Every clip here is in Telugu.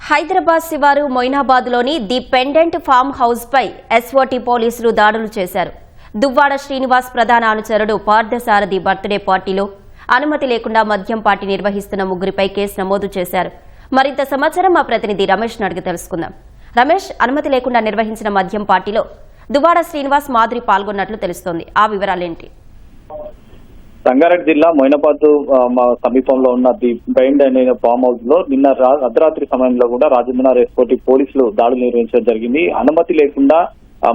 హైదరాబాద్ శివారు మొయినాబాద్లోని ది పెండెంట్ ఫామ్ హౌస్ పై ఎస్ఓటీ పోలీసులు దాడులు చేశారు. దువ్వాడ శ్రీనివాస్ ప్రధాన అనుచరుడు పార్థసారథి బర్త్డే పార్టీలో అనుమతి లేకుండా మద్యం పార్టీ నిర్వహిస్తున్న ముగ్గురిపై కేసు నమోదు చేశారు. మరింత సమాచారం మా ప్రతినిధి రమేష్ అడిగి తెలుసుకుందాం. రమేష్, అనుమతి లేకుండా నిర్వహించిన మద్యం పార్టీలో దువ్వాడ శ్రీనివాస్ మాధురి పాల్గొన్నట్లు తెలుస్తోంది. ఆ వివరాలేంటి? సంగారెడ్డి జిల్లా మొయినాబాద్ సమీపంలో ఉన్న ది బైండ్ అనే ఫామ్ హౌస్ లో నిన్న అర్ధరాత్రి సమయంలో కూడా రాజేంద్రనగర్ ఎస్కోటి పోలీసులు దాడులు నిర్వహించడం జరిగింది. అనుమతి లేకుండా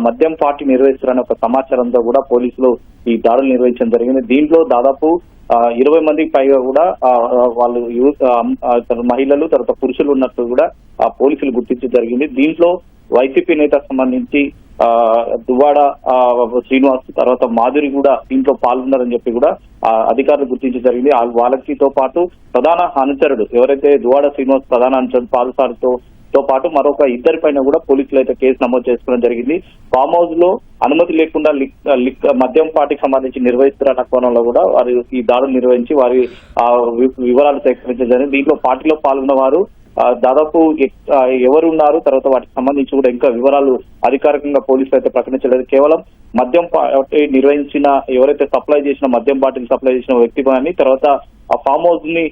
మద్యం పార్టీ నిర్వహిస్తారనే ఒక సమాచారంతో కూడా పోలీసులు ఈ దాడులు నిర్వహించడం జరిగింది. దీంట్లో దాదాపు 20 మందికి పైగా కూడా వాళ్ళు మహిళలు తర్వాత పురుషులు ఉన్నట్టు కూడా పోలీసులు గుర్తించడం జరిగింది. దీంట్లో వైసీపీ నేతకు సంబంధించి దువ్వాడ శ్రీనివాస్ తర్వాత మాధురి కూడా దీంట్లో పాల్గొన్నారని చెప్పి కూడా అధికారులు గుర్తించడం జరిగింది. వాళ్ళకితో పాటు ప్రధాన అనుచరుడు ఎవరైతే దువ్వాడ శ్రీనివాస్ ప్రధాన అనుచరుడు పాల్సారితో పాటు మరొక ఇద్దరి పైన కూడా పోలీసులు అయితే కేసు నమోదు చేసుకోవడం జరిగింది. ఫామ్ హౌస్ లో అనుమతి లేకుండా మద్యం పార్టీకి సంబంధించి నిర్వహిస్తున్న కోణంలో కూడా వారు ఈ దాడులు నిర్వహించి వారి వివరాలు సేకరించడం జరిగింది. దీంట్లో పార్టీలో పాల్గొన్న వారు దాదాపు ఎవరు ఉన్నారు, తర్వాత వాటికి సంబంధించి కూడా ఇంకా వివరాలు అధికారికంగా పోలీసులు అయితే ప్రకటించలేదు. కేవలం మద్యం పార్టీ నిర్వహించిన ఎవరైతే సప్లై చేసిన మద్యం బాటిల్ సప్లై చేసిన వ్యక్తి పైన తర్వాత ఆ ఫామ్ హౌస్ ని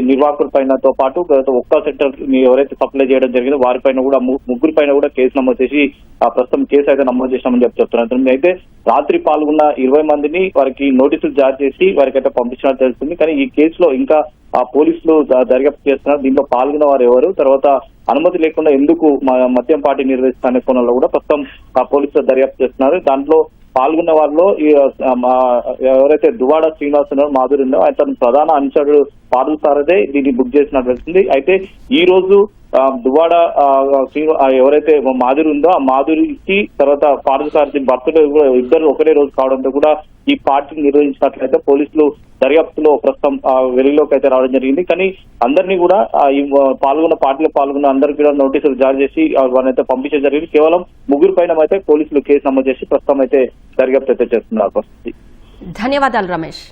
నిర్వాహకుల పైనతో పాటు ఒక్క సెంటర్ ఎవరైతే సప్లై చేయడం జరిగిందో వారిపైన కూడా ముగ్గురి పైన కూడా కేసు నమోదు చేసి ప్రస్తుతం కేసు అయితే నమోదు చేసినామని చెప్తున్నారు. అయితే రాత్రి పాల్గొన్న 20 మందిని వారికి నోటీసులు జారీ చేసి వారికి అయితే పంపించినట్టు తెలుస్తుంది. కానీ ఈ కేసులో ఇంకా పోలీసులు దర్యాప్తు చేస్తున్నారు. దీంట్లో పాల్గొన్న వారు ఎవరు, తర్వాత అనుమతి లేకుండా ఎందుకు మద్యం పార్టీ నిర్వహిస్తున్న కోణంలో కూడా ప్రస్తుతం పోలీసులు దర్యాప్తు చేస్తున్నారు. దాంట్లో పాల్గొన్న వారిలో ఎవరైతే దువ్వాడ శ్రీనివాస్ మాధురి ఉందో అతను ప్రధాన అనుచరుడు పార్థసారథే దీన్ని బుక్ చేసినట్టు తెలుస్తుంది. అయితే ఈ రోజు దువ్వాడ ఎవరైతే మాధురి ఉందో ఆ మాధురికి తర్వాత పార్థసారథి బర్త్డే ఇద్దరు ఒకటే రోజు కావడంతో కూడా ఈ పార్టీని నిర్వహించినట్లయితే పోలీసులు దర్యాప్తులో ప్రస్తుతం వెలుగులోకి అయితే రావడం జరిగింది. కానీ అందరినీ కూడా ఈ పార్టీలో పాల్గొన్న అందరికీ కూడా నోటీసులు జారీ చేసి వారిని అయితే పంపించడం జరిగింది. కేవలం ముగ్గురు పైన అయితే పోలీసులు కేసు నమోదు చేసి ప్రస్తుతం అయితే దర్యాప్తు అయితే చేస్తున్నారు. ధన్యవాదాలు రమేష్.